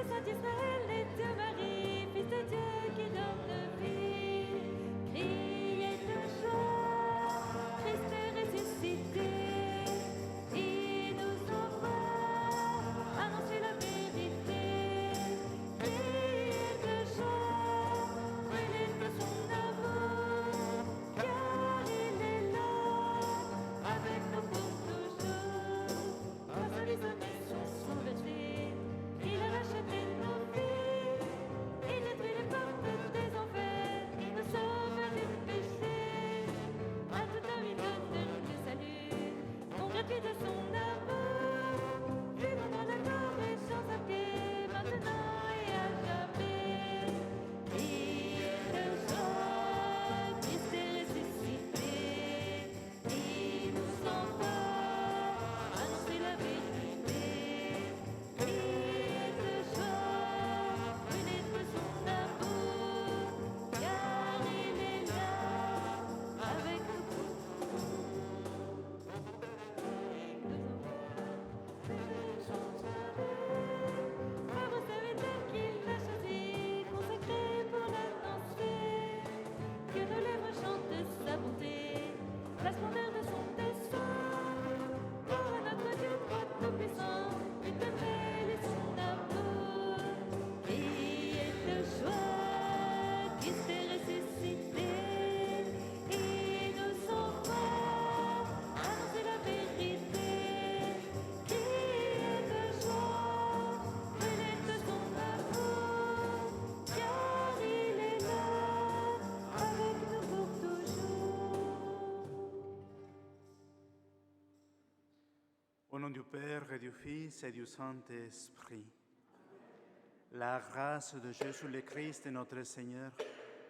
Saint Israël et Dieu Marie, Fils de Dieu qui donne vie. Criez de joie, Christ est ressuscité. Il nous envoie annoncer la vérité. Criez de joie, brûlez de son amour, car il est là, avec nous pour toujours. Grâce à lui, nos nations sont versées. Il a racheté nos vies, il détruit les portes des enfers, il nous sauve du péché. À tout homme il donne le salut, don gratuit de son amour. Vivons dans l'accord et sans à pied, maintenant et à jamais. Criez de joie, Christ est ressuscité. Il nous envoie annoncer la vérité. Criez de joie, brûlez de son amour, car il est là, avec nous pour Pauvre serviteur qu'il a choisi, consacré pour l'annoncer. Que nos lèvres chantent sa bonté, la splendeur de son dessein. Pour notre Dieu tout-puissant, une belle et son amour. Criez de joie, Christ est ressuscité. Il nous envoie annoncer la vérité. Criez de joie, brûlez de son amour, car il est là, avec nous pour toujours. Au nom du Père et du Fils et du Saint-Esprit, la grâce de Jésus le Christ notre Seigneur,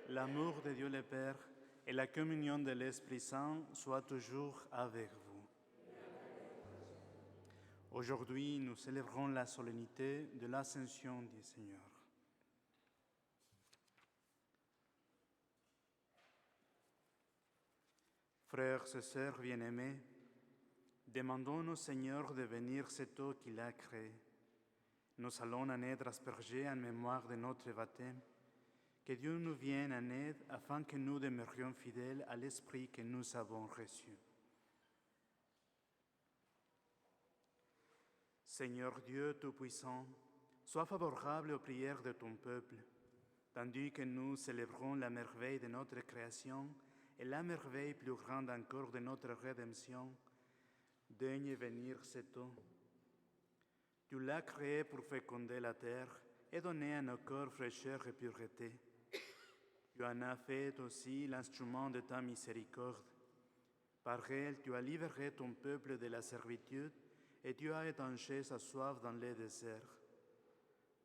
l'amour de Dieu le Père et la communion de l'Esprit Saint soient toujours avec vous. Aujourd'hui, nous célébrons la solennité de l'Ascension du Seigneur. Frères et sœurs bien-aimés, demandons au Seigneur de bénir cet eau qu'il a créée. Nous allons en être aspergés en mémoire de notre baptême. Que Dieu nous vienne en aide afin que nous demeurions fidèles à l'Esprit que nous avons reçu. Seigneur Dieu Tout-Puissant, sois favorable aux prières de ton peuple, tandis que nous célébrons la merveille de notre création et la merveille plus grande encore de notre rédemption. Daigne venir cette eau. Tu l'as créée pour féconder la terre et donner à nos corps fraîcheur et pureté. Tu en as fait aussi l'instrument de ta miséricorde. Par elle, tu as libéré ton peuple de la servitude et tu as étanché sa soif dans les déserts.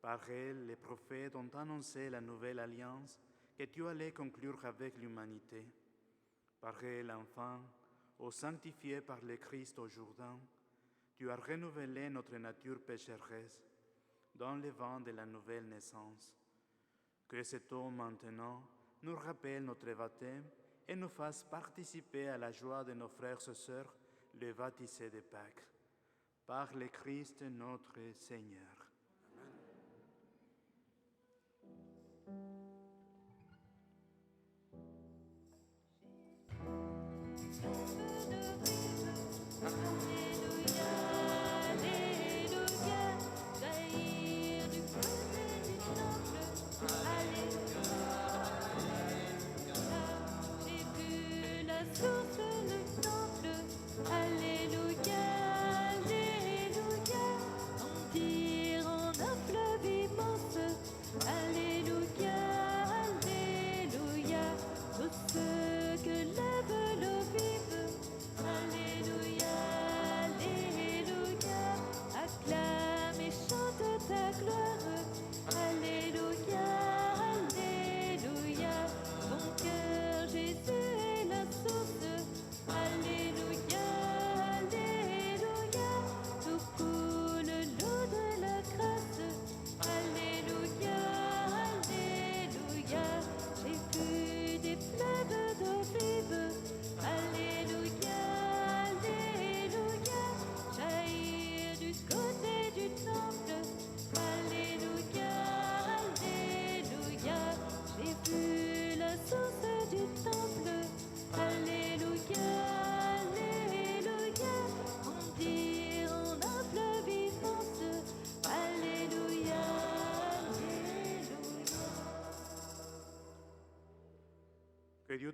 Par elle, les prophètes ont annoncé la nouvelle alliance que tu allais conclure avec l'humanité. Par elle, enfin, ô sanctifié par le Christ au Jourdain, tu as renouvelé notre nature pécheresse dans le vent de la nouvelle naissance. Que cette eau maintenant nous rappelle notre baptême et nous fasse participer à la joie de nos frères et sœurs, les baptisés de Pâques. Par le Christ notre Seigneur. Alléluia, Alléluia, jaillir du côté du temple. Alléluia, j'ai vu la source, le temple. Alléluia, Alléluia, on tire en un fleuve immense. Alléluia, Alléluia, tous ceux que lève l'eau vive. Alléluia,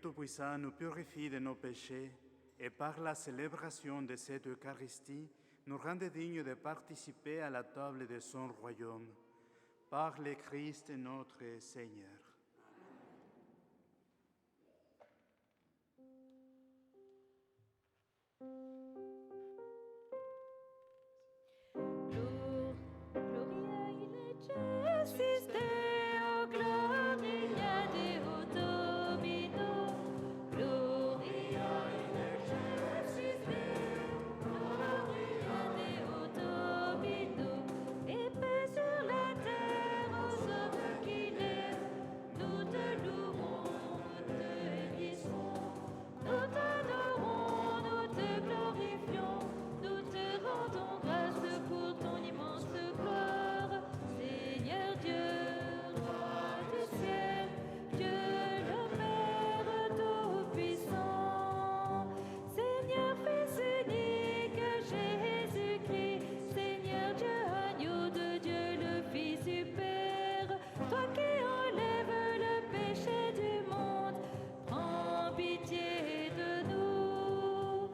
Tout-Puissant nous purifie de nos péchés et par la célébration de cette Eucharistie, nous rend dignes de participer à la table de son royaume. Par le Christ notre Seigneur. Gloria in excelsis Deo, Gloria Deo Domino. Gloria in excelsis Deo, Gloria Deo Domino. Et paix sur la terre aux hommes qui l'aiment. Nous te louerons, nous te bénissons. Nous t'adorons, nous te glorifions. Nous te rendons grâce pour ton immense gloire. Seigneur Dieu, roi du ciel, Dieu le Père Tout-Puissant. Seigneur Fils unique, Jésus-Christ, Seigneur Dieu, agneau de Dieu, le Fils du Père, toi qui enlèves le péché du monde, prends pitié de nous.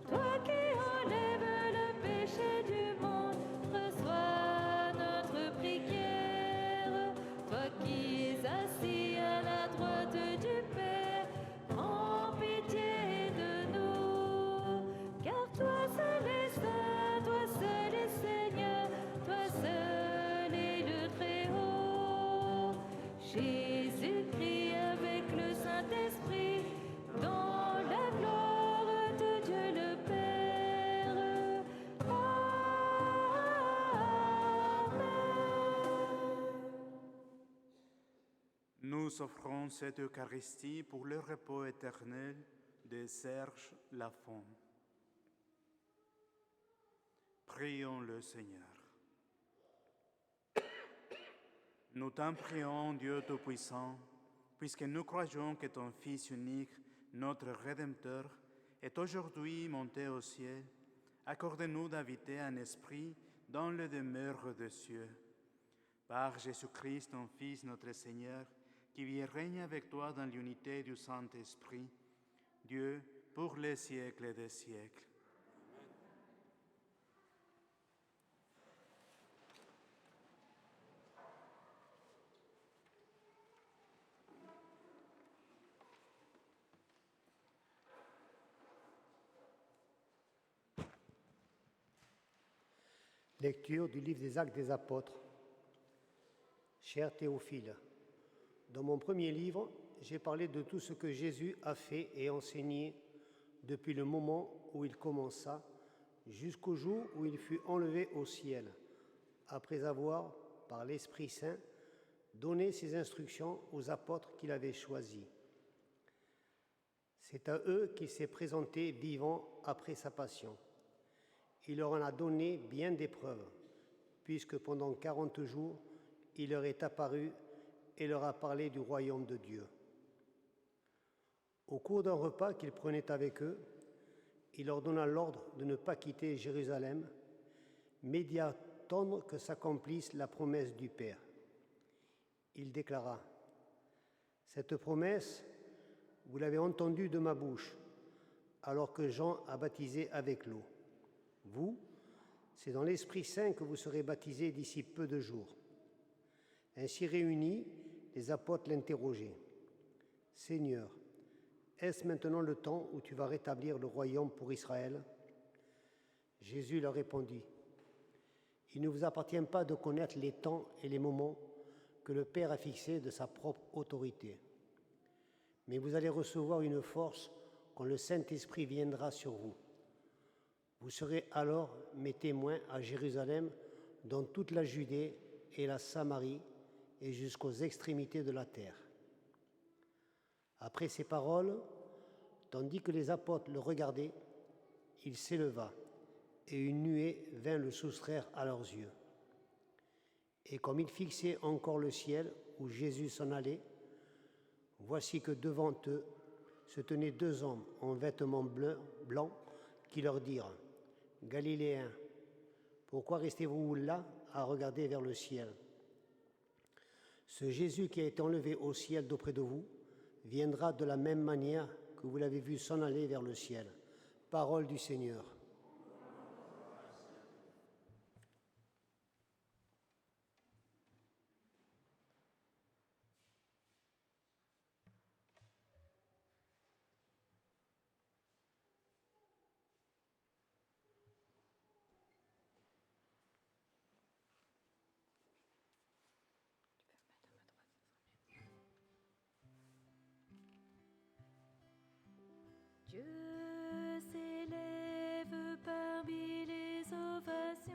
Toi qui enlèves le péché du monde, reçois notre prière. Toi qui es assis à la droite du Père, prends pitié de nous. Car toi seul est saint, toi seul est Seigneur, toi seul est le Très-Haut. Jésus-Christ avec le Saint-Esprit, dans la gloire de Dieu le Père. Amen. Nous offrons cette Eucharistie pour le repos éternel de Serge Lafont. Prions le Seigneur. Nous t'en prions, Dieu Tout-Puissant, puisque nous croyons que ton Fils unique, notre Rédempteur, est aujourd'hui monté au ciel. Accorde-nous d'habiter en esprit dans les demeures des cieux. Par Jésus-Christ, ton Fils, notre Seigneur, qui vit et règne avec toi dans l'unité du Saint-Esprit, Dieu, pour les siècles des siècles. Lecture du livre des Actes des Apôtres. Cher Théophile, dans mon premier livre, j'ai parlé de tout ce que Jésus a fait et enseigné depuis le moment où il commença jusqu'au jour où il fut enlevé au ciel, après avoir, par l'Esprit Saint, donné ses instructions aux apôtres qu'il avait choisis. C'est à eux qu'il s'est présenté vivant après sa passion. Il leur en a donné bien des preuves, puisque pendant 40 jours, il leur est apparu et leur a parlé du royaume de Dieu. Au cours d'un repas qu'il prenait avec eux, il leur donna l'ordre de ne pas quitter Jérusalem, mais d'y attendre que s'accomplisse la promesse du Père. Il déclara : « Cette promesse, vous l'avez entendue de ma bouche, alors que Jean a baptisé avec l'eau. Vous, c'est dans l'Esprit Saint que vous serez baptisés d'ici peu de jours. » Ainsi réunis, les apôtres l'interrogeaient. « Seigneur, est-ce maintenant le temps où tu vas rétablir le royaume pour Israël ?» Jésus leur répondit : « Il ne vous appartient pas de connaître les temps et les moments que le Père a fixés de sa propre autorité. Mais vous allez recevoir une force quand le Saint-Esprit viendra sur vous. Vous serez alors mes témoins à Jérusalem, dans toute la Judée et la Samarie, et jusqu'aux extrémités de la terre. » Après ces paroles, tandis que les apôtres le regardaient, il s'éleva, et une nuée vint le soustraire à leurs yeux. Et comme ils fixaient encore le ciel où Jésus s'en allait, voici que devant eux se tenaient deux hommes en vêtements blancs qui leur dirent : « Galiléens, pourquoi restez-vous là à regarder vers le ciel ? Ce Jésus qui a été enlevé au ciel d'auprès de vous viendra de la même manière que vous l'avez vu s'en aller vers le ciel. Parole du Seigneur. Dieu s'élève parmi les ovations,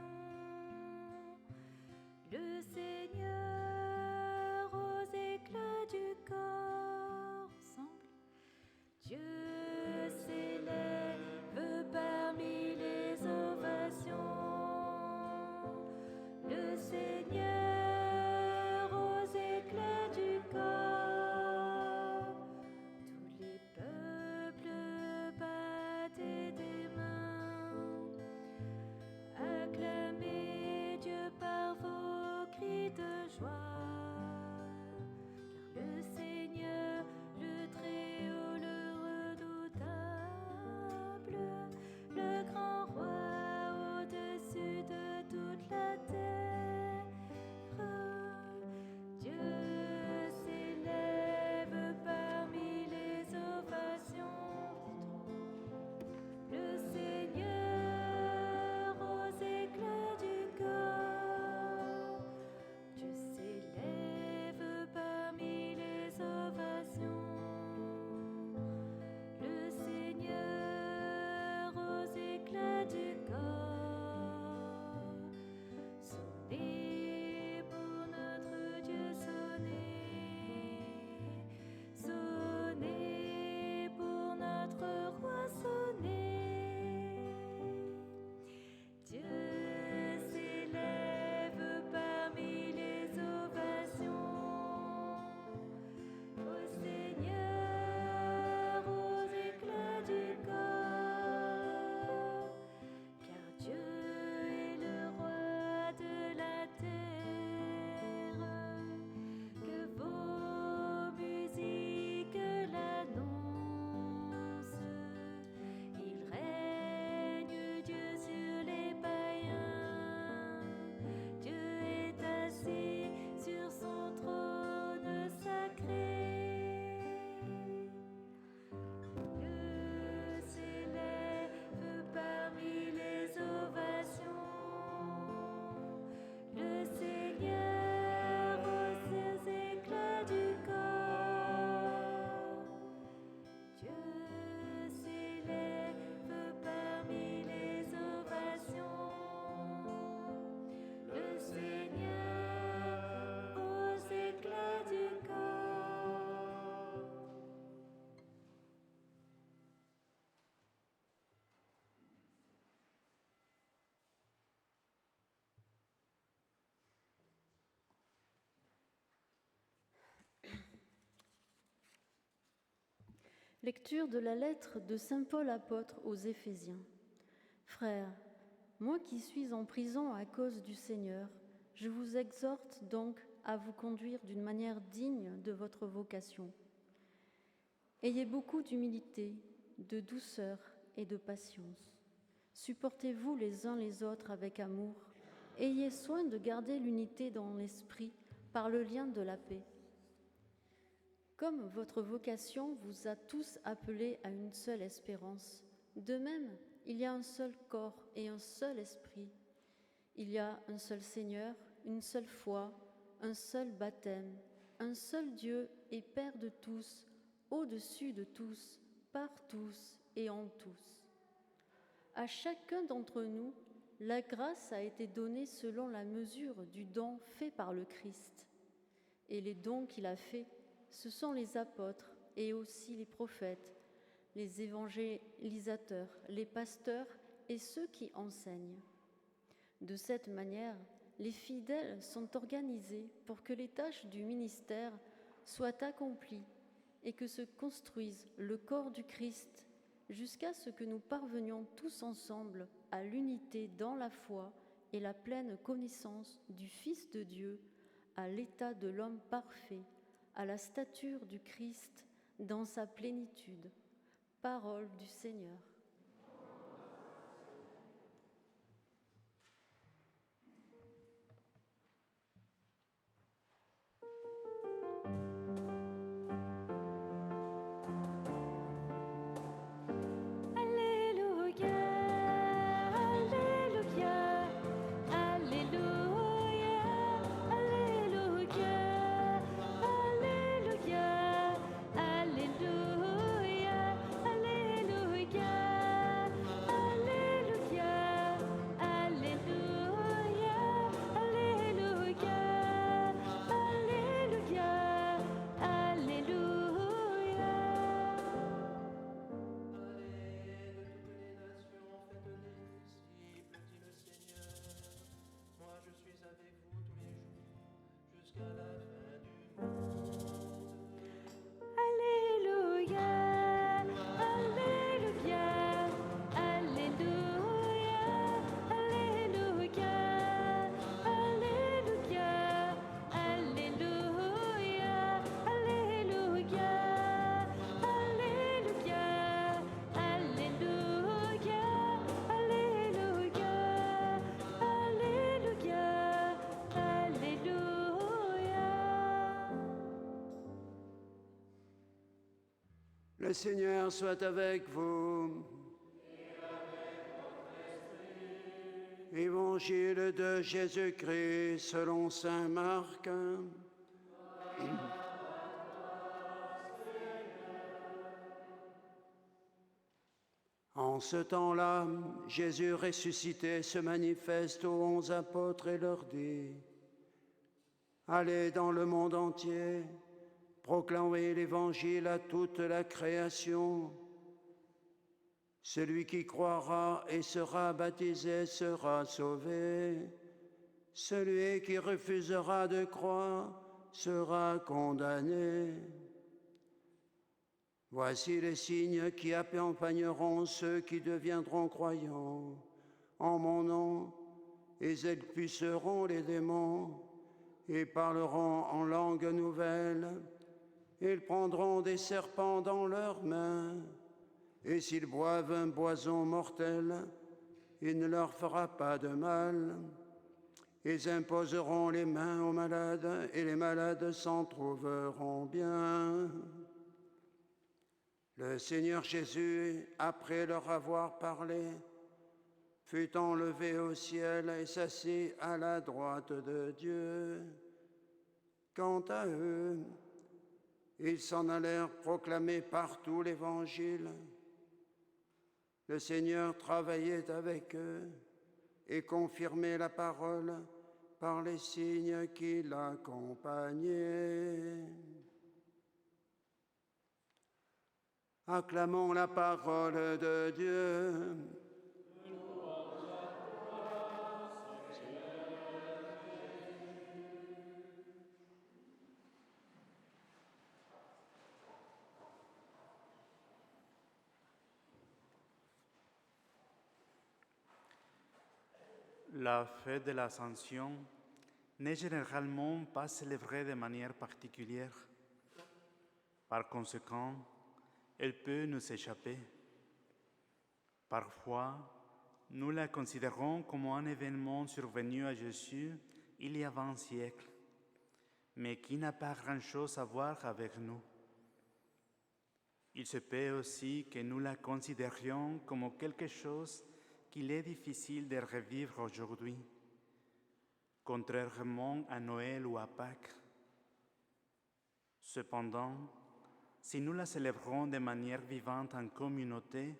le Seigneur aux éclats du corps. Ensemble. Dieu s'élève parmi les ovations, le Seigneur aux éclats du corps. Tous les peuples battez des mains, acclamez Dieu par vos cris de joie, car le Seigneur, le Très-Haut, le redoutable, le grand roi au-dessus de toute la terre, Dieu s'élève parmi les ovations, le Seigneur aux éclats du corps. Dieu s'élève parmi les ovations, le Seigneur aux éclats du corps. Sonnez pour notre Dieu, sonnez, sonnez pour notre roi, sonnez. Dieu s'élève parmi les ovations, au Seigneur aux éclats du corps, car Dieu est le roi de la terre, que vos musiques l'annoncent. Il règne, Dieu, sur les païens. Dieu est assis sur son trône sacré. Dieu s'élève parmi les ovations, le Seigneur aux éclats du corps. Dieu s'élève parmi les ovations, le Seigneur aux éclats du corps. Lecture de la lettre de saint Paul apôtre aux Éphésiens. Frères, moi qui suis en prison à cause du Seigneur, je vous exhorte donc à vous conduire d'une manière digne de votre vocation. Ayez beaucoup d'humilité, de douceur et de patience. Supportez-vous les uns les autres avec amour. Ayez soin de garder l'unité dans l'esprit par le lien de la paix. Comme votre vocation vous a tous appelés à une seule espérance, de même, il y a un seul corps et un seul esprit. Il y a un seul Seigneur, une seule foi, un seul baptême, un seul Dieu et Père de tous, au-dessus de tous, par tous et en tous. À chacun d'entre nous, la grâce a été donnée selon la mesure du don fait par le Christ. Et les dons qu'il a faits, ce sont les apôtres et aussi les prophètes, les évangélisateurs, les pasteurs et ceux qui enseignent. De cette manière, les fidèles sont organisés pour que les tâches du ministère soient accomplies et que se construise le corps du Christ jusqu'à ce que nous parvenions tous ensemble à l'unité dans la foi et la pleine connaissance du Fils de Dieu, à l'état de l'homme parfait, à la stature du Christ, dans sa plénitude. Parole du Seigneur. Le Seigneur soit avec vous. Évangile de Jésus-Christ selon saint Marc. En ce temps-là, Jésus ressuscité se manifeste aux 11 apôtres et leur dit : Allez dans le monde entier, proclamez l'Évangile à toute la création. Celui qui croira et sera baptisé sera sauvé. Celui qui refusera de croire sera condamné. Voici les signes qui accompagneront ceux qui deviendront croyants. En mon nom, ils expulseront les démons et parleront en langue nouvelle. Ils prendront des serpents dans leurs mains, et s'ils boivent un poison mortel, il ne leur fera pas de mal. Ils imposeront les mains aux malades, et les malades s'en trouveront bien. Le Seigneur Jésus, après leur avoir parlé, fut enlevé au ciel et s'assit à la droite de Dieu. Quant à eux, ils s'en allèrent proclamer partout l'Évangile. Le Seigneur travaillait avec eux et confirmait la parole par les signes qui l'accompagnaient. Acclamons la parole de Dieu. La fête de l'Ascension n'est généralement pas célébrée de manière particulière. Par conséquent, elle peut nous échapper. Parfois, nous la considérons comme un événement survenu à Jésus il y a 20 siècles, mais qui n'a pas grand-chose à voir avec nous. Il se peut aussi que nous la considérions comme quelque chose qu'il est difficile de revivre aujourd'hui, contrairement à Noël ou à Pâques. Cependant, si nous la célébrons de manière vivante en communauté,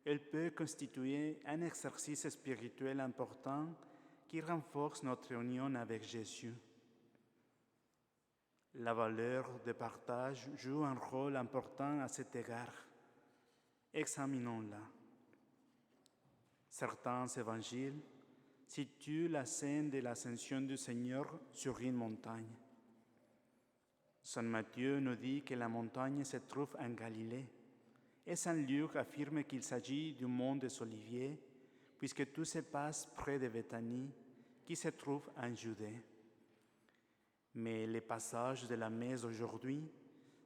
elle peut constituer un exercice spirituel important qui renforce notre union avec Jésus. La valeur de partage joue un rôle important à cet égard. Examinons-la. Certains évangiles situent la scène de l'ascension du Seigneur sur une montagne. Saint Matthieu nous dit que la montagne se trouve en Galilée, et Saint Luc affirme qu'il s'agit du mont des Oliviers, puisque tout se passe près de Béthanie, qui se trouve en Judée. Mais le passage de la messe aujourd'hui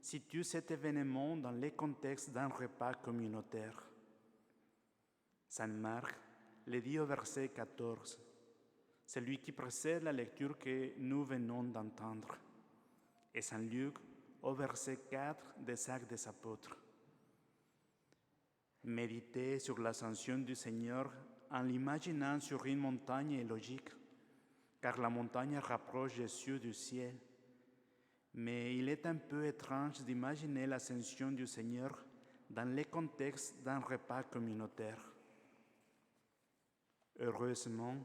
situe cet événement dans le contexte d'un repas communautaire. Saint Marc le dit au verset 14, celui qui précède la lecture que nous venons d'entendre, et Saint Luc au verset 4 des Actes des Apôtres. Méditer sur l'ascension du Seigneur en l'imaginant sur une montagne est logique, car la montagne rapproche Jésus du ciel. Mais il est un peu étrange d'imaginer l'ascension du Seigneur dans le contexte d'un repas communautaire. Heureusement,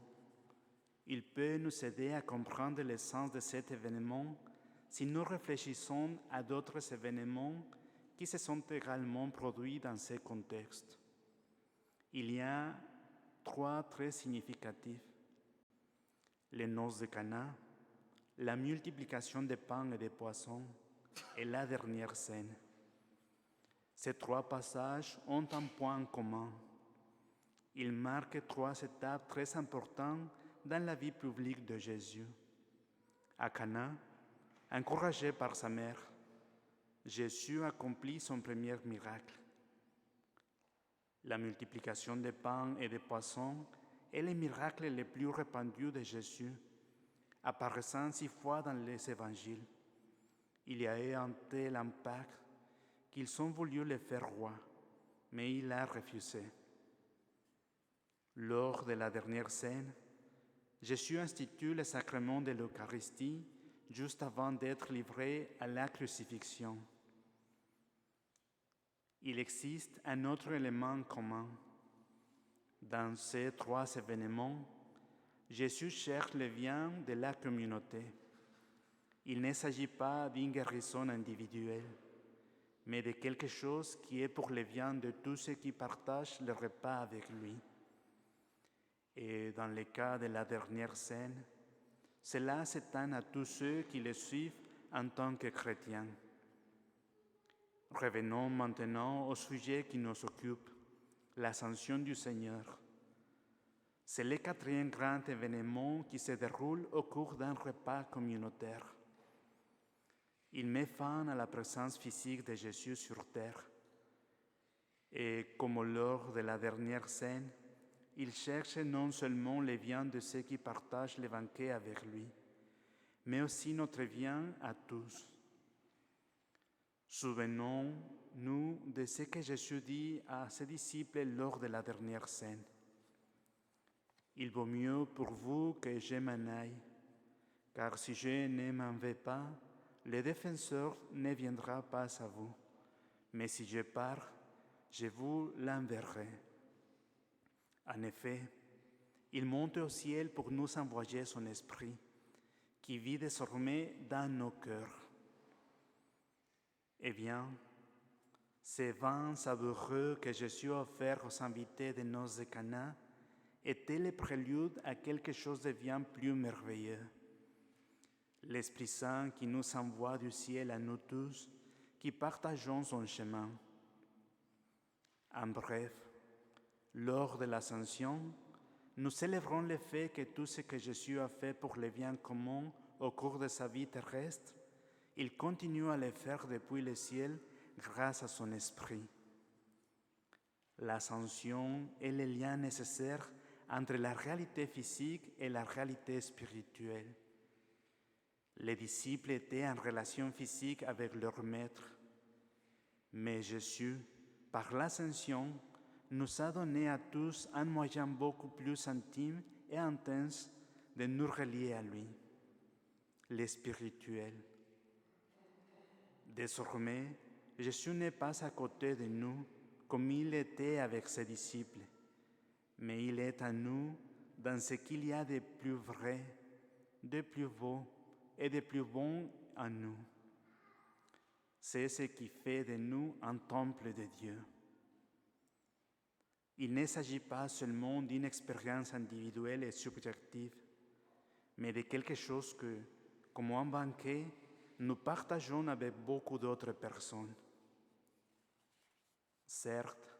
il peut nous aider à comprendre le sens de cet événement si nous réfléchissons à d'autres événements qui se sont également produits dans ce contexte. Il y a 3 très significatifs. Les noces de Cana, la multiplication des pains et des poissons et la dernière scène. Ces 3 passages ont un point commun. Ils marquent 3 étapes très importantes dans la vie publique de Jésus. À Cana, encouragé par sa mère, Jésus accomplit son premier miracle. La multiplication des pains et des poissons est le miracle le plus répandu de Jésus, apparaissant 6 fois dans les évangiles. Il y a eu un tel impact qu'ils ont voulu le faire roi, mais il a refusé. Lors de la dernière scène, Jésus institue le sacrement de l'Eucharistie juste avant d'être livré à la crucifixion. Il existe un autre élément commun. Dans ces 3 événements, Jésus cherche le bien de la communauté. Il ne s'agit pas d'une guérison individuelle, mais de quelque chose qui est pour le bien de tous ceux qui partagent le repas avec lui. Et dans le cas de la dernière scène, cela s'étend à tous ceux qui le suivent en tant que chrétiens. Revenons maintenant au sujet qui nous occupe, l'ascension du Seigneur. C'est le 4e grand événement qui se déroule au cours d'un repas communautaire. Il met fin à la présence physique de Jésus sur terre. Et comme lors de la dernière scène, il cherche non seulement les biens de ceux qui partagent le banquet avec lui, mais aussi notre bien à tous. Souvenons-nous de ce que Jésus dit à ses disciples lors de la dernière scène. Il vaut mieux pour vous que je m'en aille, car si je ne m'en vais pas, le défenseur ne viendra pas à vous. Mais si je pars, je vous l'enverrai. En effet, il monte au ciel pour nous envoyer son esprit, qui vit désormais dans nos cœurs. Eh bien, ces vins savoureux que Jésus a offerts aux invités des noces de Cana étaient le prélude à quelque chose de bien plus merveilleux. L'Esprit Saint qui nous envoie du ciel à nous tous, qui partageons son chemin. En bref, lors de l'Ascension, nous célébrons le fait que tout ce que Jésus a fait pour le bien commun au cours de sa vie terrestre, il continue à le faire depuis le ciel grâce à son Esprit. L'Ascension est le lien nécessaire entre la réalité physique et la réalité spirituelle. Les disciples étaient en relation physique avec leur Maître, mais Jésus, par l'Ascension, nous a donné à tous un moyen beaucoup plus intime et intense de nous relier à lui, le spirituel. Désormais, Jésus n'est pas à côté de nous comme il était avec ses disciples, mais il est à nous dans ce qu'il y a de plus vrai, de plus beau et de plus bon en nous. C'est ce qui fait de nous un temple de Dieu. Il ne s'agit pas seulement d'une expérience individuelle et subjective, mais de quelque chose que, comme un banquet, nous partageons avec beaucoup d'autres personnes. Certes,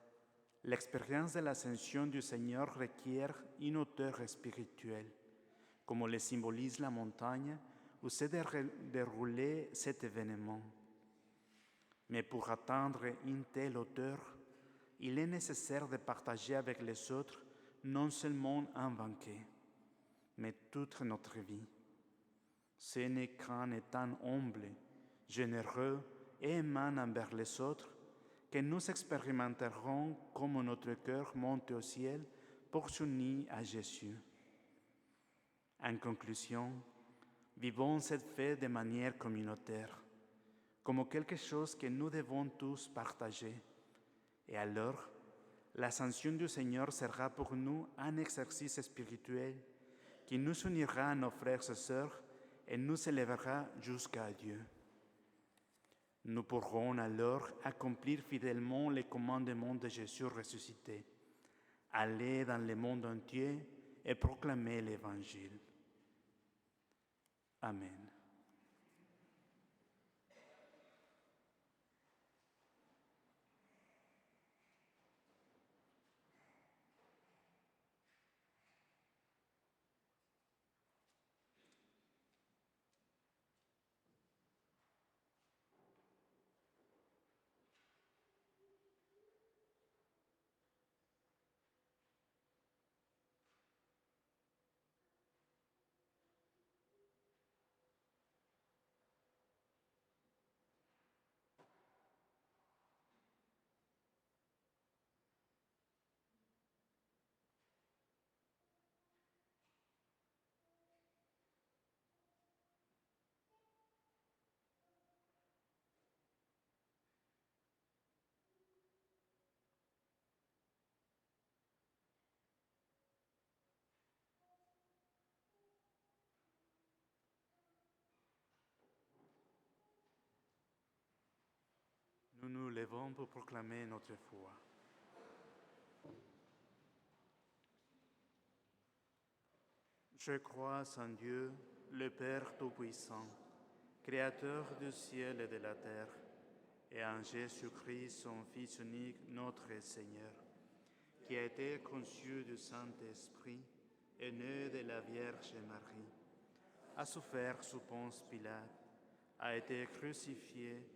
l'expérience de l'ascension du Seigneur requiert une hauteur spirituelle, comme le symbolise la montagne où s'est déroulé cet événement. Mais pour atteindre une telle hauteur, il est nécessaire de partager avec les autres non seulement un banquet, mais toute notre vie. Ce n'est qu'en étant humble, généreux et aimant envers les autres que nous expérimenterons comme notre cœur monte au ciel pour s'unir à Jésus. En conclusion, vivons cette fête de manière communautaire, comme quelque chose que nous devons tous partager. Et alors, l'ascension du Seigneur sera pour nous un exercice spirituel qui nous unira à nos frères et sœurs et nous élèvera jusqu'à Dieu. Nous pourrons alors accomplir fidèlement les commandements de Jésus ressuscité, aller dans le monde entier et proclamer l'Évangile. Amen. Nous nous levons pour proclamer notre foi. Je crois en Dieu, le Père Tout-Puissant, Créateur du ciel et de la terre, et en Jésus-Christ, son Fils unique, notre Seigneur, qui a été conçu du Saint-Esprit et né de la Vierge Marie, a souffert sous Ponce Pilate, a été crucifié,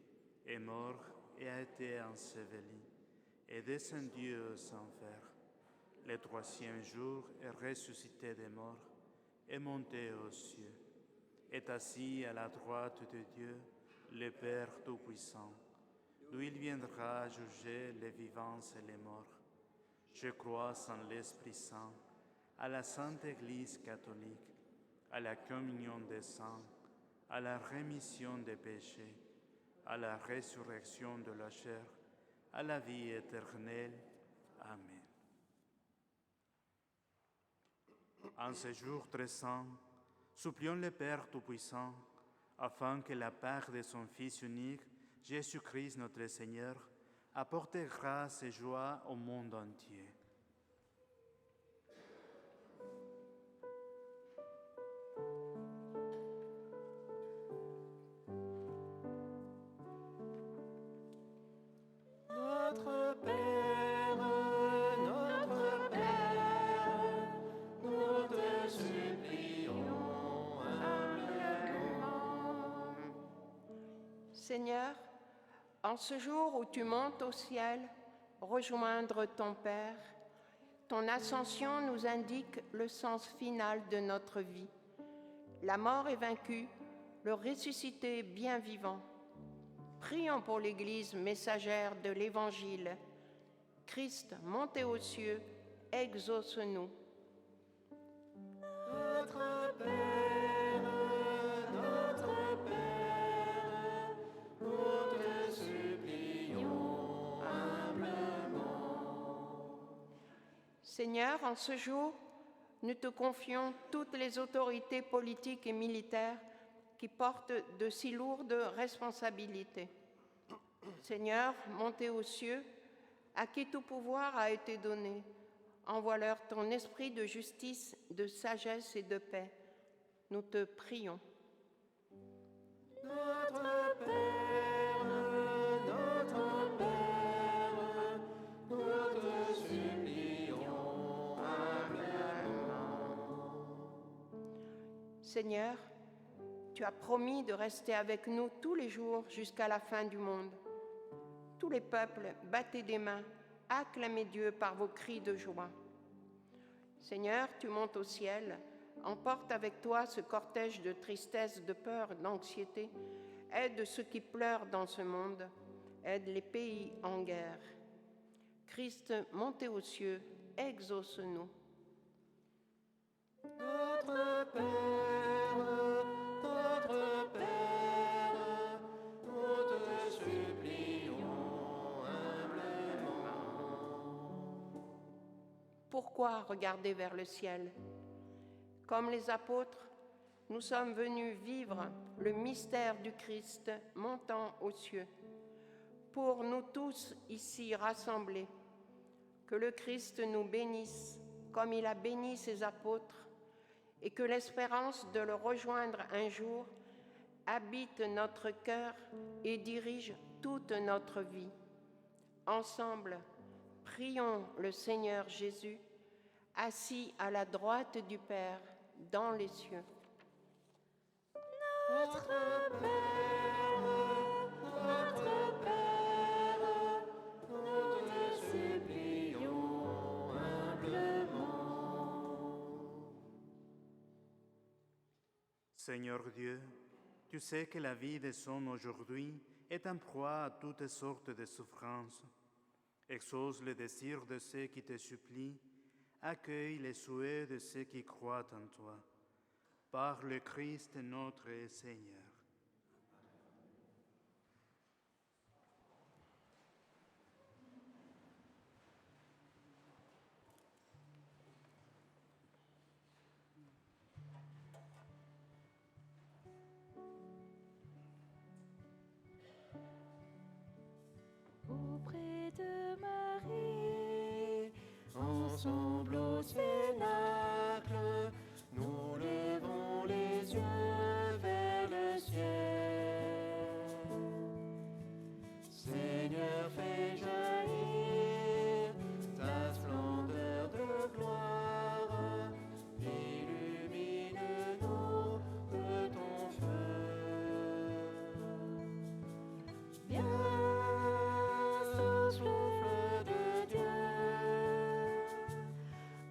est mort et a été enseveli, est descendu aux enfers. Le troisième jour est ressuscité des morts, est monté aux cieux, est assis à la droite de Dieu, le Père Tout-Puissant, d'où il viendra juger les vivants et les morts. Je crois en l'Esprit Saint, à la Sainte Église catholique, à la communion des saints, à la rémission des péchés, à la résurrection de la chair, à la vie éternelle. Amen. En ce jour très saint, supplions le Père Tout-Puissant, afin que la part de son Fils unique, Jésus-Christ notre Seigneur, apporte grâce et joie au monde entier. Notre Père, nous te supplions humblement. Seigneur, en ce jour où tu montes au ciel, rejoindre ton Père, ton ascension nous indique le sens final de notre vie. La mort est vaincue, le ressuscité bien vivant. Prions pour l'Église messagère de l'Évangile. Christ, montez aux cieux, exauce-nous. Notre Père, nous te supplions humblement. Seigneur, en ce jour, nous te confions toutes les autorités politiques et militaires qui portent de si lourdes responsabilités. Seigneur, montez aux cieux, à qui tout pouvoir a été donné, envoie-leur ton esprit de justice, de sagesse et de paix. Nous te prions. Notre Père, nous te supplions humblement. Seigneur, tu as promis de rester avec nous tous les jours jusqu'à la fin du monde. Tous les peuples, battez des mains, acclamez Dieu par vos cris de joie. Seigneur, tu montes au ciel, emporte avec toi ce cortège de tristesse, de peur, d'anxiété. Aide ceux qui pleurent dans ce monde, aide les pays en guerre. Christ, montez aux cieux, exauce-nous. Notre Père, nous te supplions humblement. Pourquoi regarder vers le ciel? Comme les apôtres, nous sommes venus vivre le mystère du Christ montant aux cieux. Pour nous tous ici rassemblés, que le Christ nous bénisse comme il a béni ses apôtres et que l'espérance de le rejoindre un jour habite notre cœur et dirige toute notre vie. Ensemble, prions le Seigneur Jésus, assis à la droite du Père dans les cieux. Notre Père, nous te supplions humblement. Seigneur Dieu, tu sais que la vie des hommes aujourd'hui est en proie à toutes sortes de souffrances. Exauce le désir de ceux qui te supplient, accueille les souhaits de ceux qui croient en toi. Par le Christ notre Seigneur. Auprès de Marie, ensemble au cénacle, nous levons les yeux vers le ciel. Seigneur, fais jaillir ta splendeur de gloire, illumine-nous de ton feu. Viens, souffle de Dieu,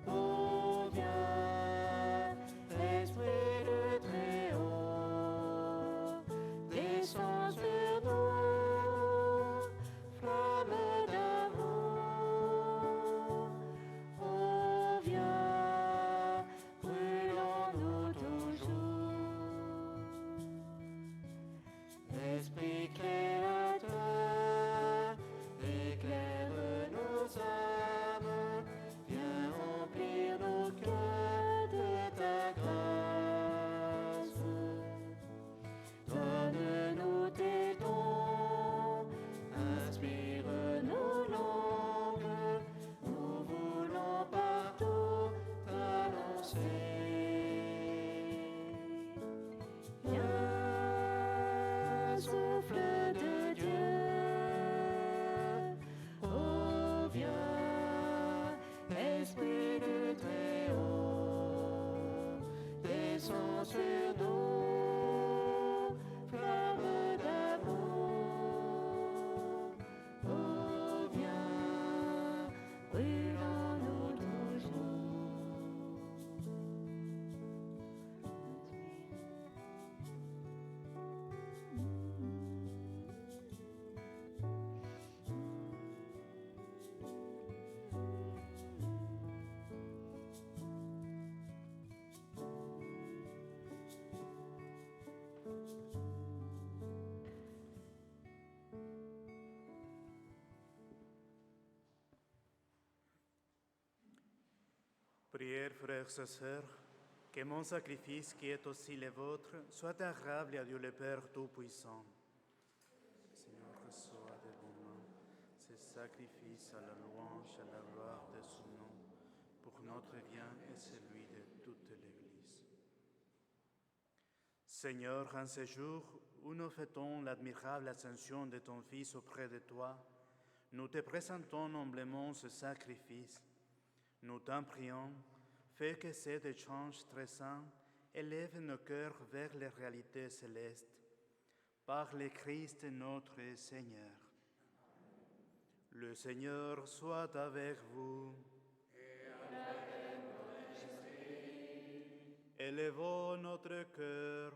oh viens, Esprit de Très-Haut, descends sur nous, flamme d'amour, oh viens, brûlons-nous toujours. Esprit créateur, éclaire nos âmes, viens remplir nos cœurs de ta grâce. Donne-nous tes dons, inspire nos langues, nous voulons partout t'annoncer. Viens, souffle de Dieu, oh viens, Esprit de Très-Haut, descends sur nous, flamme d'amour, oh viens, brûlons-nous toujours. Prière, frères et sœurs, que mon sacrifice qui est aussi le vôtre soit agréable à Dieu le Père Tout-Puissant. Seigneur, reçois de vos mains ce sacrifice à la louange, à la gloire de son nom, pour notre bien et celui de toute l'Église. Seigneur, en ce jour où nous fêtons l'admirable ascension de ton Fils auprès de toi, nous te présentons humblement ce sacrifice. Nous t'en prions, fais que cet échange très saint élève nos cœurs vers les réalités célestes. Par le Christ notre Seigneur. Le Seigneur soit avec vous. Élevons notre cœur.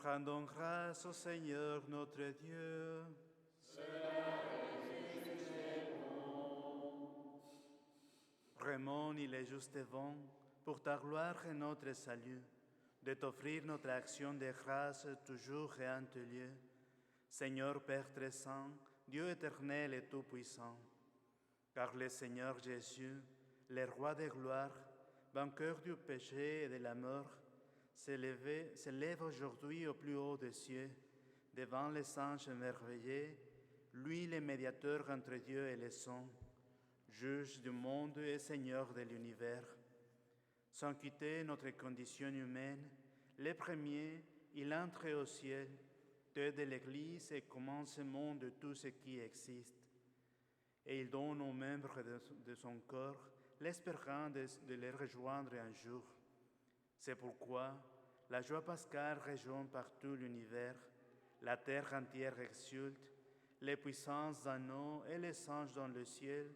Rendons grâce au Seigneur notre Dieu. Vraiment, il est juste et bon, pour ta gloire et notre salut, de t'offrir notre action de grâce toujours et en tout lieu. Seigneur Père très saint, Dieu éternel et tout-puissant, car le Seigneur Jésus, le roi de gloire, vainqueur du péché et de la mort, s'élève aujourd'hui au plus haut des cieux, devant les anges émerveillés, lui le médiateur entre Dieu et les hommes, juge du monde et Seigneur de l'univers. Sans quitter notre condition humaine, le premier, il entre au ciel, tête de l'Église et commencement de tout ce qui existe. Et il donne aux membres de son corps l'espérance de les rejoindre un jour. C'est pourquoi la joie pascale rejoint partout l'univers, la terre entière exulte, les puissances d'anneaux et les anges dans le ciel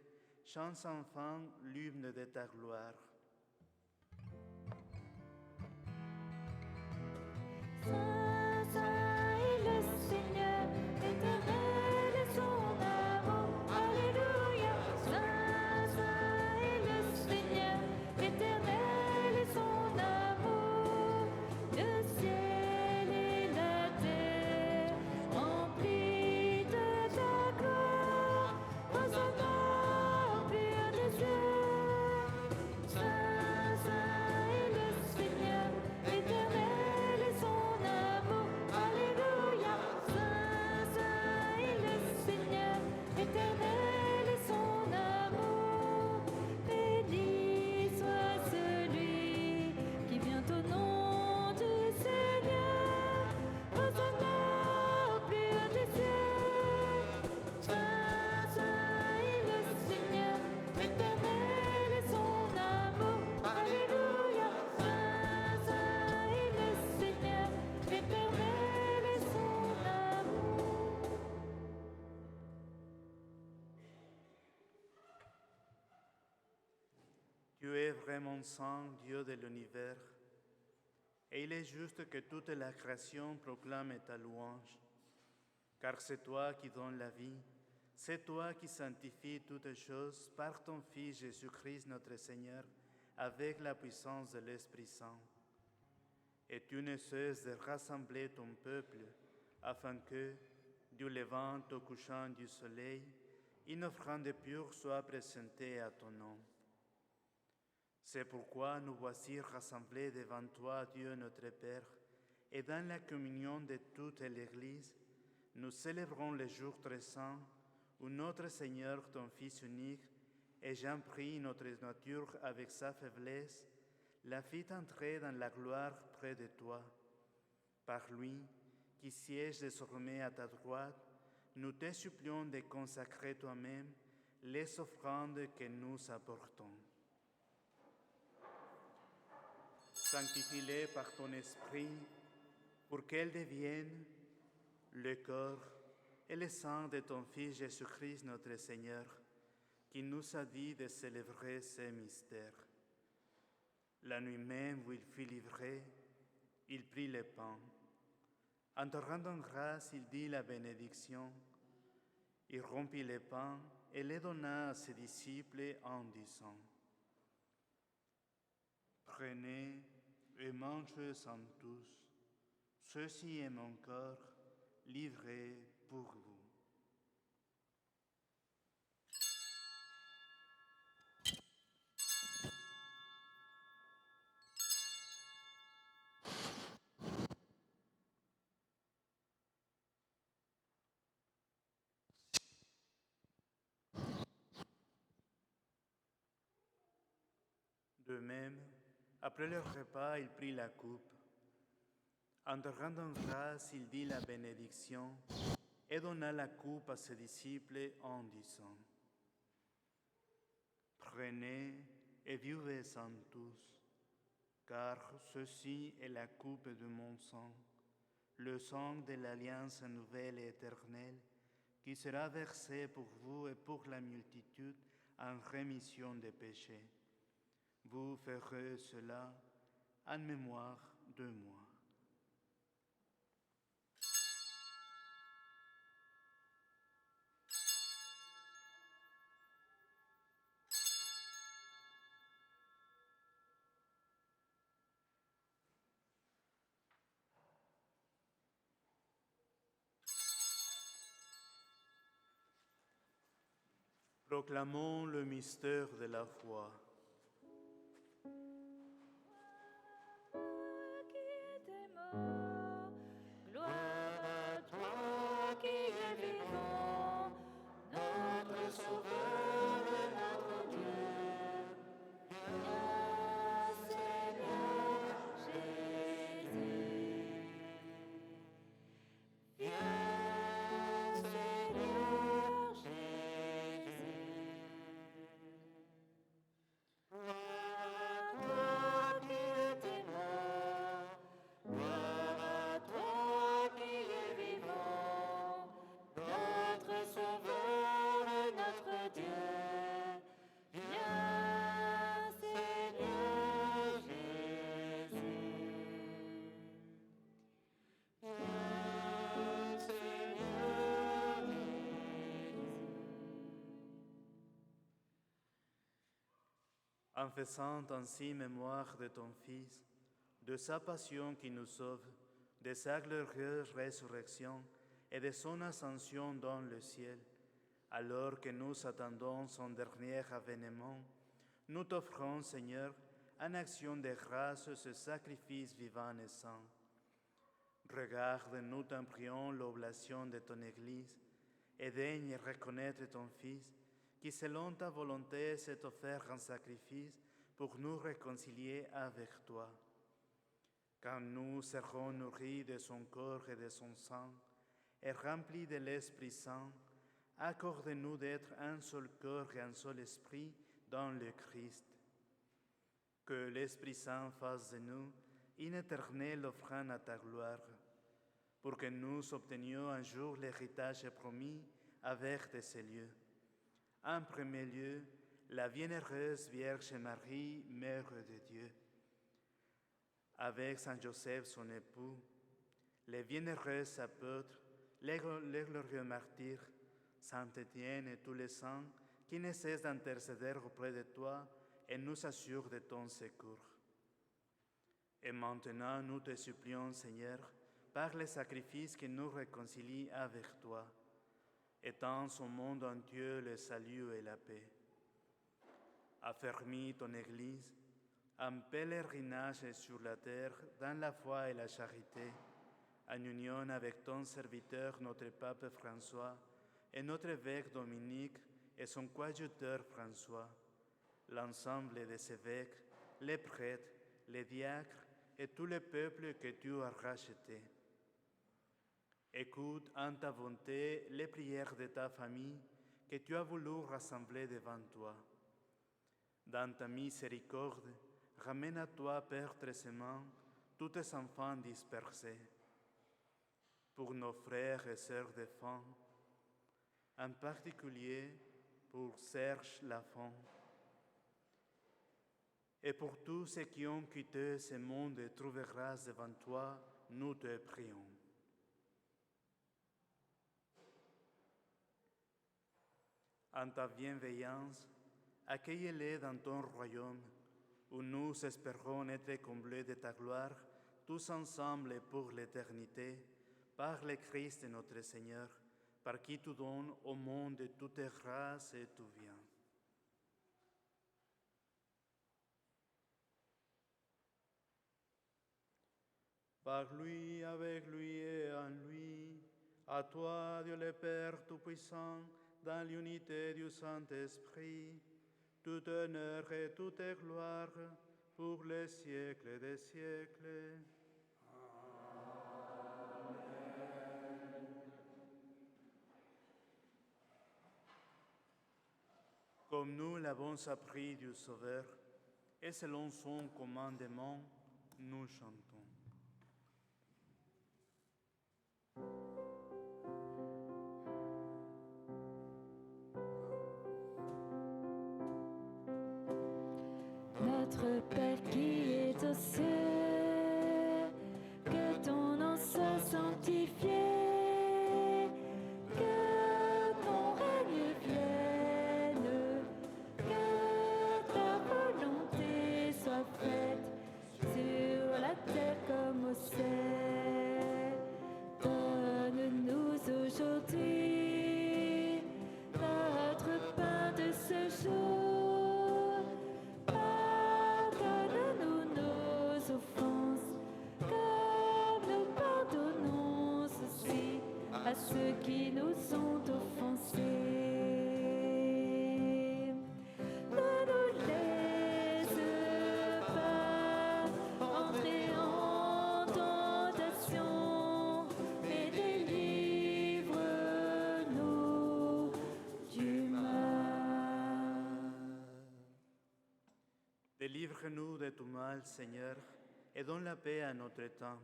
chantent enfin l'hymne de ta gloire. Saint, Saint est le Seigneur, éternel est son amour. Alléluia. Saint, Saint est le Seigneur, éternel est son amour. Le ciel et la terre remplis de ta gloire. Hosanna au plus haut des cieux. Saint, Saint est le Seigneur, éternel est son amour. Alléluia. Saint, Saint est le Seigneur, éternel est son amour. Béni soit celui qui vient au nom du Seigneur. Hosanna au plus haut des cieux. Saint, Saint est le Seigneur, éternel est son amour. Alléluia. Saint, Saint est le Seigneur, éternel est son amour. Dieu est vraiment saint, Dieu de l'univers, et il est juste que toute la création proclame ta louange, car c'est toi qui donnes la vie, c'est toi qui sanctifies toutes choses par ton Fils Jésus-Christ notre Seigneur, avec la puissance de l'Esprit Saint. Et tu ne cesses de rassembler ton peuple, afin que, du levant au couchant du soleil, une offrande pure soit présentée à ton nom. C'est pourquoi nous voici rassemblés devant toi, Dieu notre Père, et dans la communion de toute l'Église, nous célébrons le jour très saint où notre Seigneur, ton Fils unique, ayant pris notre nature avec sa faiblesse, la fit entrer dans la gloire près de toi. Par lui, qui siège désormais à ta droite, nous te supplions de consacrer toi-même les offrandes que nous apportons. Sanctifie-les par ton esprit pour qu'elles deviennent le corps et le sang de ton Fils Jésus-Christ notre Seigneur, qui nous a dit de célébrer ces mystères. La nuit même où il fut livré, il prit le pain. En te rendant grâce, il dit la bénédiction. Il rompit le pain et le donna à ses disciples en disant: Prenez et mangez-en tous. Ceci est mon corps livré pour vous. De même, après le repas, il prit la coupe. En te rendant grâce, il dit la bénédiction et donna la coupe à ses disciples en disant: Prenez et buvez-en tous, car ceci est la coupe de mon sang, le sang de l'alliance nouvelle et éternelle, qui sera versé pour vous et pour la multitude en rémission des péchés. Vous ferez cela en mémoire de moi. Proclamons le mystère de la foi. Qui était mort, gloire à toi qui es vivant, notre Sauveur et notre Dieu. Viens, Seigneur Jésus. Viens, Seigneur Jésus. Gloire à toi qui étais mort, gloire à toi qui es vivant, notre Sauveur et notre Dieu. Viens, Seigneur Jésus. Viens, Seigneur Jésus. En faisant ainsi mémoire de ton Fils, de sa passion qui nous sauve, de sa glorieuse résurrection et de son ascension dans le ciel, alors que nous attendons son dernier avènement, nous t'offrons, Seigneur, en action de grâce ce sacrifice vivant et saint. Regarde, nous t'en prions, l'oblation de ton Église, et daigne reconnaître ton Fils, qui selon ta volonté s'est offert en sacrifice pour nous réconcilier avec toi. Quand nous serons nourris de son corps et de son sang, et remplis de l'Esprit Saint, accorde-nous d'être un seul corps et un seul esprit dans le Christ. Que l'Esprit Saint fasse de nous une éternelle offrande à ta gloire, pour que nous obtenions un jour l'héritage promis avec de ces lieux. En premier lieu, la bienheureuse Vierge Marie, Mère de Dieu, avec Saint Joseph, son époux, les bienheureux apôtres, les glorieux martyrs, Saint Étienne et tous les saints qui ne cessent d'intercéder auprès de toi et nous assurent de ton secours. Et maintenant, nous te supplions, Seigneur, par le sacrifice qui nous réconcilie avec toi, étends au monde entier le salut et la paix. Affermis ton Église, en pèlerinage sur la terre, dans la foi et la charité, en union avec ton serviteur, notre pape François, et notre évêque Dominique et son coadjuteur François, l'ensemble des évêques, les prêtres, les diacres et tout le peuple que tu as racheté. Écoute en ta bonté les prières de ta famille que tu as voulu rassembler devant toi. Dans ta miséricorde, ramène à toi, Père très-aimant, tous tes enfants dispersés. Pour nos frères et sœurs défunts, en particulier pour Serge Lafont, et pour tous ceux qui ont quitté ce monde et trouvé grâce devant toi, nous te prions. En ta bienveillance, accueille-les dans ton royaume, où nous espérons être comblés de ta gloire, tous ensemble et pour l'éternité, par le Christ notre Seigneur, par qui tu donnes au monde toutes grâces et tout bien. Par lui, avec lui et en lui, à toi, Dieu le Père Tout-Puissant, dans l'unité du Saint-Esprit, tout honneur et toute gloire pour les siècles des siècles. Comme nous l'avons appris du Sauveur, et selon son commandement, nous chantons. Notre Père qui est aux cieux, que ton nom soit sanctifié, que ton règne vienne, que ta volonté soit faite sur la terre comme au ciel. Donne-nous aujourd'hui notre pain de ce jour. Pardonne-nous nos offenses, comme nous pardonnons aussi à ceux qui nous ont offensés. Ne nous laisse pas entrer en tentation, mais délivre-nous du mal. Délivre-nous de tout mal, Seigneur, et donne la paix à notre temps.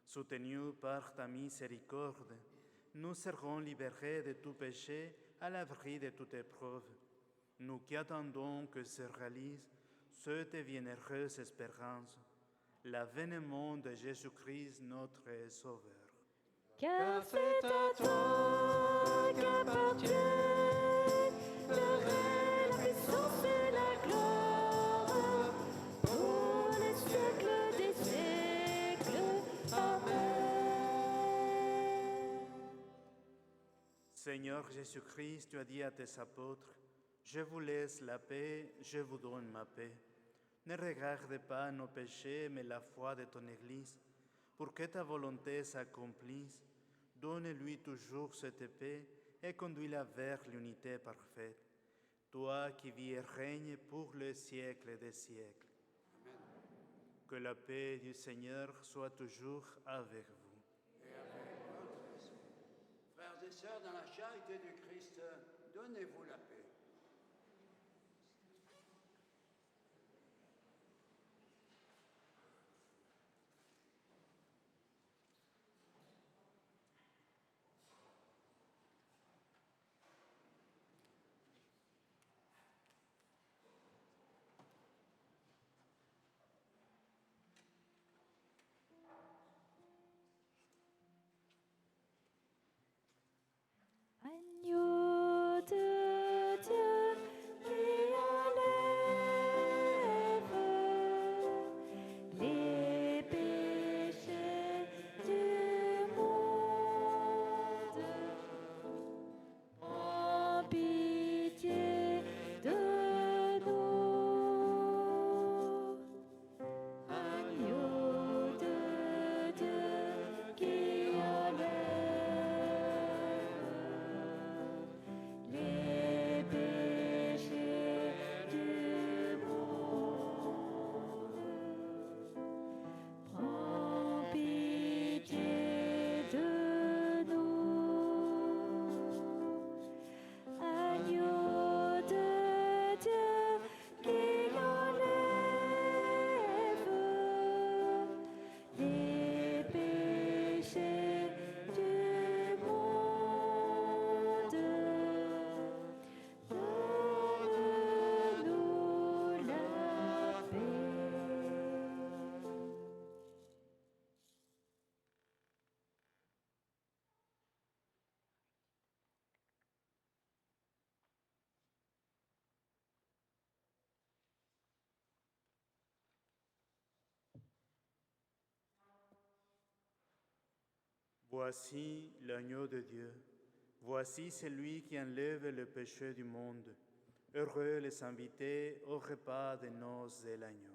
Soutenus par ta miséricorde, nous serons libérés de tout péché, à l'abri de toute épreuve. Nous qui attendons que se réalise cette bienheureuse espérance, l'avènement de Jésus-Christ, notre Sauveur. Car c'est à toi qu'appartiennent le règne, la puissance et la gloire pour les siècles des siècles. Amen. Seigneur Jésus-Christ, tu as dit à tes apôtres, je vous laisse la paix, je vous donne ma paix. Ne regarde pas nos péchés, mais la foi de ton Église, pour que ta volonté s'accomplisse. Donne-lui toujours cette paix et conduis-la vers l'unité parfaite. Toi qui vis et règnes pour le siècle des siècles. Amen. Que la paix du Seigneur soit toujours avec vous. Frères et sœurs, dans la charité du Christ, donnez-vous la paix. Agneau de Dieu qui enlève les péchés du monde, prends pitié de nous. Agneau de Dieu qui enlève les péchés du monde, prends pitié de nous. Agneau de Dieu qui enlève les péchés du monde, donne-nous la paix. Voici l'agneau de Dieu. Voici celui qui enlève le péché du monde. Heureux les invités au repas des noces de l'agneau.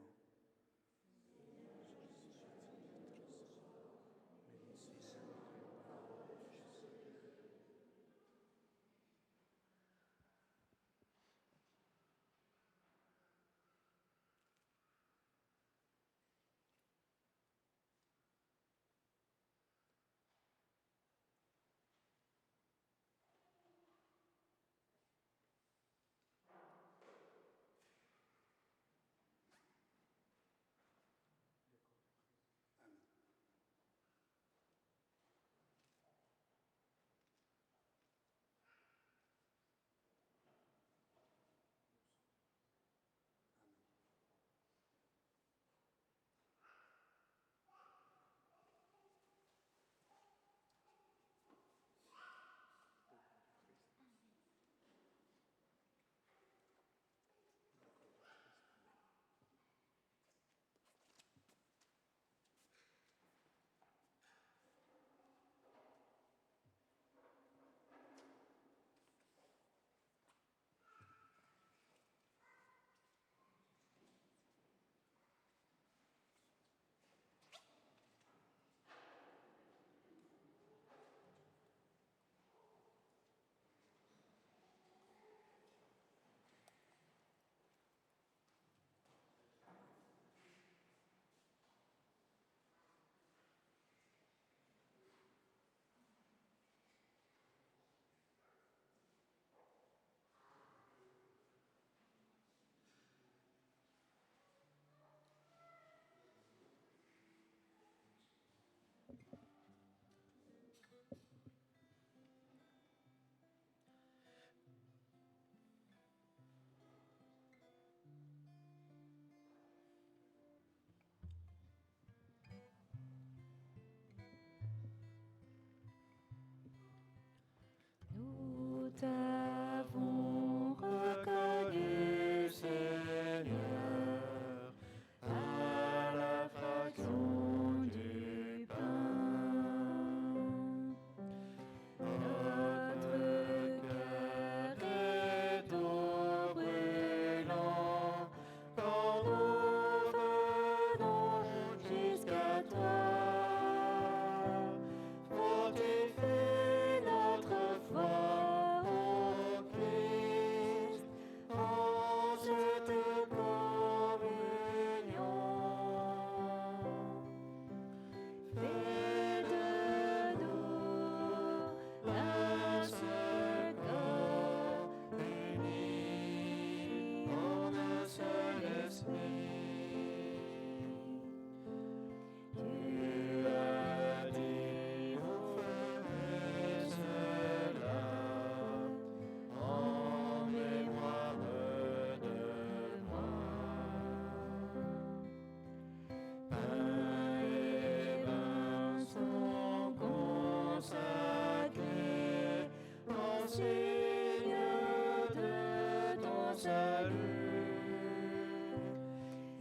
salut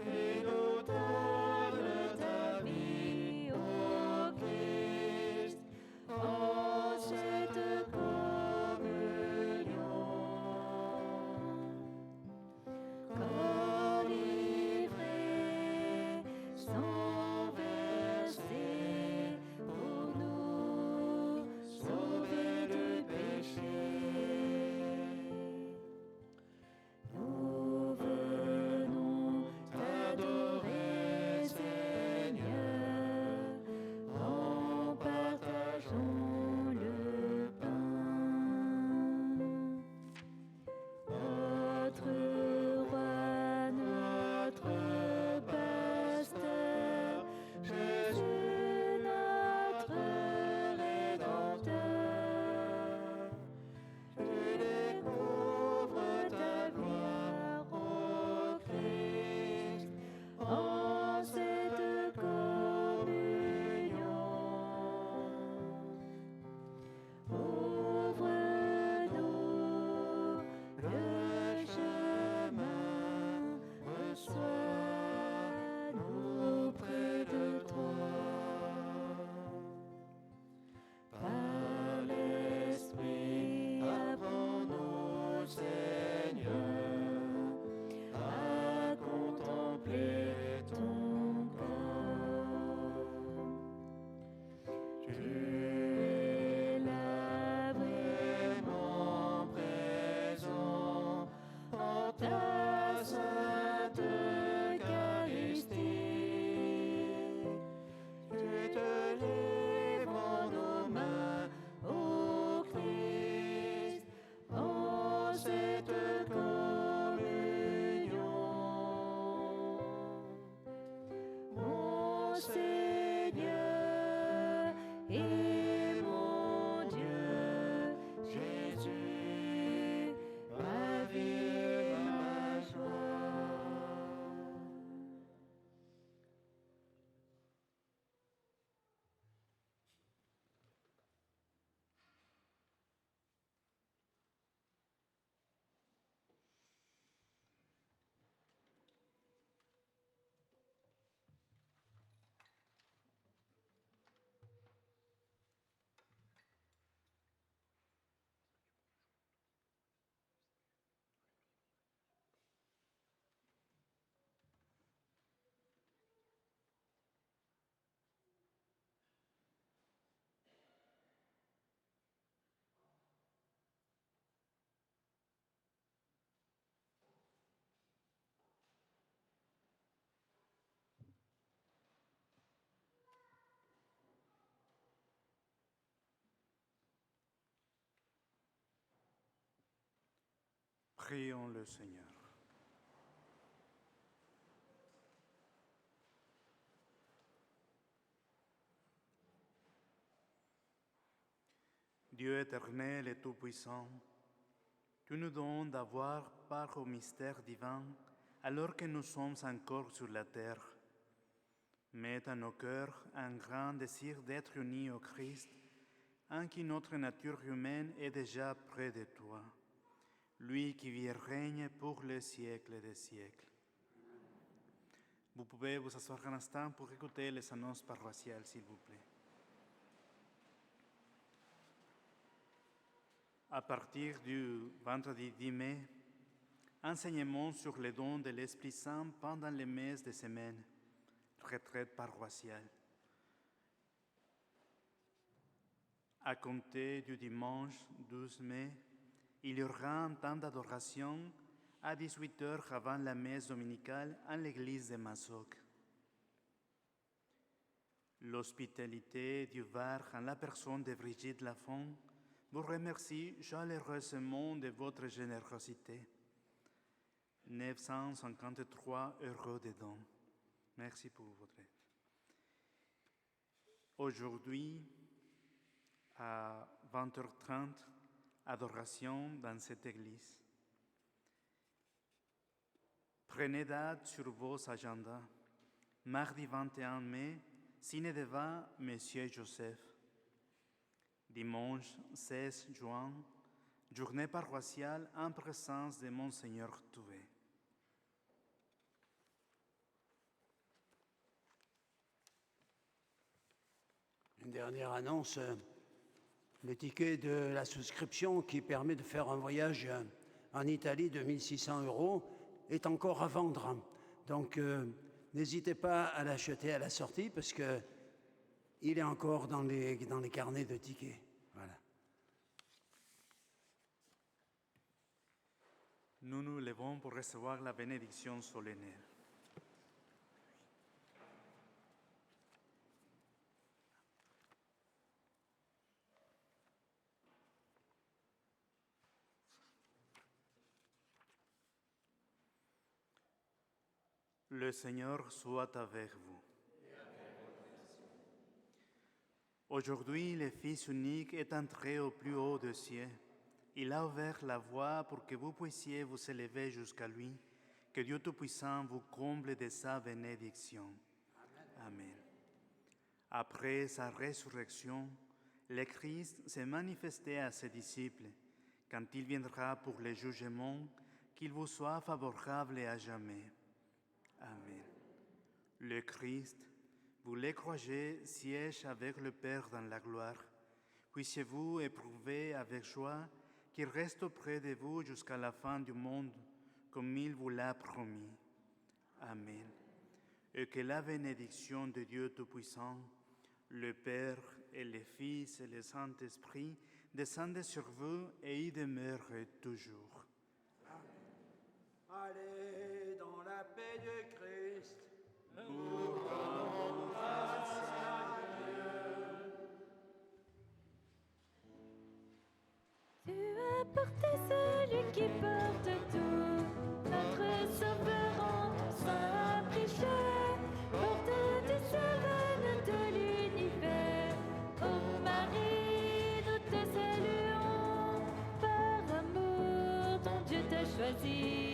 et nous donne ta vie, ô Christ, en cette communion. Corps livré, sang versé, pour nous sauver du péché. Nous venons t'adorer, Seigneur, en partageant le pain. Notre roi, notre pasteur, Jésus notre Rédempteur. Tu découvres ta gloire, ô Christ, en cette communion. Ouvre-nous le chemin, reçois-nous près de toi. Par l'Esprit, apprends-nous, Seigneur, à contempler ton corps. Tu es là vraiment présent en ta sainte Eucharistie. Tu te livres en nos mains, ô Christ, en cette communion. Mon Seigneur et mon Dieu, Jésus, ma vie et ma joie. Prions le Seigneur. Dieu éternel et tout-puissant, tu nous donnes d'avoir part au mystère divin alors que nous sommes encore sur la terre. Mets à nos cœurs un grand désir d'être unis au Christ, en qui notre nature humaine est déjà près de toi, lui qui vit et règne pour les siècles des siècles. Vous pouvez vous asseoir un instant pour écouter les annonces paroissiales, s'il vous plaît. À partir du vendredi 10 mai, enseignement sur les dons de l'Esprit Saint pendant les messes de semaine, retraite paroissiale. À compter du dimanche 12 mai, il y aura un temps d'adoration à 18h avant la messe dominicale en l'église de Massoc. L'hospitalité du Var en la personne de Brigitte Lafont vous remercie chaleureusement de votre générosité. 953 € de dons. Merci pour votre aide. Aujourd'hui, à 20h30, adoration dans cette église. Prenez date sur vos agendas. Mardi 21 mai, ciné de vin Monsieur Joseph. Dimanche 16 juin, Journée paroissiale en présence de Monseigneur Touvet. Une dernière annonce, le ticket de la souscription qui permet de faire un voyage en Italie de 1 600 € est encore à vendre. Donc n'hésitez pas à l'acheter à la sortie parce qu'il est encore dans les carnets de tickets. Voilà. Nous nous levons pour recevoir la bénédiction solennelle. Le Seigneur soit avec vous. Aujourd'hui, le Fils unique est entré au plus haut des cieux. Il a ouvert la voie pour que vous puissiez vous élever jusqu'à lui. Que Dieu Tout-Puissant vous comble de sa bénédiction. Amen. Après sa résurrection, le Christ s'est manifesté à ses disciples. Quand il viendra pour le jugement, qu'il vous soit favorable à jamais. Amen. Le Christ, vous le croyez, siège avec le Père dans la gloire. Puissiez-vous éprouver avec joie qu'il reste auprès de vous jusqu'à la fin du monde, comme il vous l'a promis. Amen. Et que la bénédiction de Dieu Tout-Puissant, le Père et le Fils et le Saint-Esprit descendent sur vous et y demeurent toujours. Allez dans la paix de Christ. Tu as porté celui qui porte tout, notre Sauveur en saint péché, porte des savane de l'univers. Ô Marie, nous te saluons, par amour ton Dieu t'a choisi.